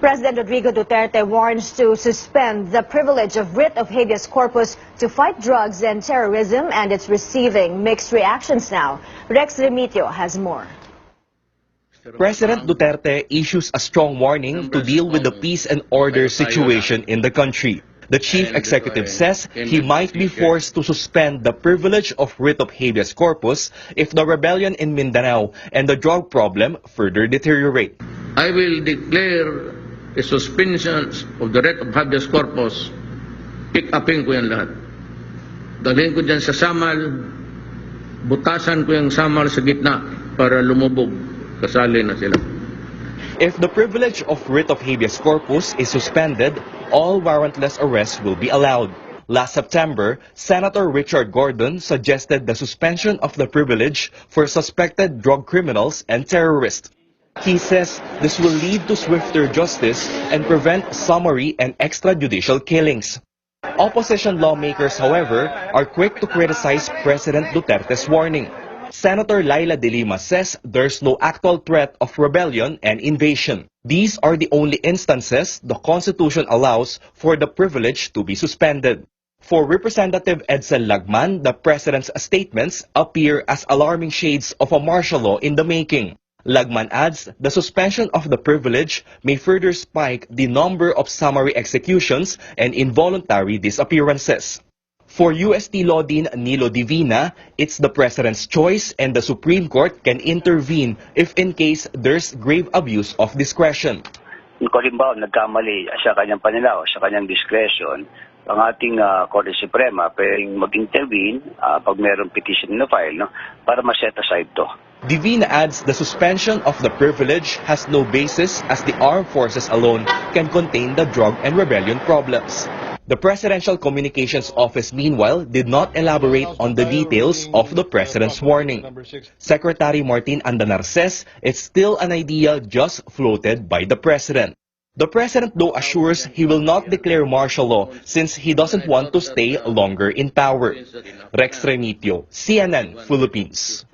President Rodrigo Duterte warns to suspend the privilege of writ of habeas corpus to fight drugs and terrorism, and it's receiving mixed reactions now. Rex Remitio has more. President Duterte issues a strong warning to deal with the peace and order situation in the country. The chief executive says he might be forced to suspend the privilege of writ of habeas corpus if the rebellion in Mindanao and the drug problem further deteriorate. I will declare a suspension of the writ of habeas corpus. Pick-upin ko yan lahat. Dalhin ko dyan sa samal, butasan ko yung samal sa gitna para lumubog. Kasali na sila. If the privilege of writ of habeas corpus is suspended, all warrantless arrests will be allowed. Last September, Senator Richard Gordon suggested the suspension of the privilege for suspected drug criminals and terrorists. He says this will lead to swifter justice and prevent summary and extrajudicial killings. Opposition lawmakers, however, are quick to criticize President Duterte's warning. Senator Laila De Lima says there's no actual threat of rebellion and invasion. These are the only instances the Constitution allows for the privilege to be suspended. For Representative Edsel Lagman, the President's statements appear as alarming shades of a martial law in the making. Lagman adds the suspension of the privilege may further spike the number of summary executions and involuntary disappearances. For UST Law Dean Nilo Divina, it's the President's choice and the Supreme Court can intervene if in case there's grave abuse of discretion. Kung halimbawa nagkamali sa kanyang pananaw, sa kanyang discretion, ang ating Korte Suprema pwedeng mag-intervene pag mayroong petition na file, no, para ma-set aside to. Divina adds the suspension of the privilege has no basis as the armed forces alone can contain the drug and rebellion problems. The Presidential Communications Office, meanwhile, did not elaborate on the details of the President's warning. Secretary Martin Andanar says it's still an idea just floated by the President. The President, though, assures he will not declare martial law since he doesn't want to stay longer in power. Rex Remitio, CNN, Philippines.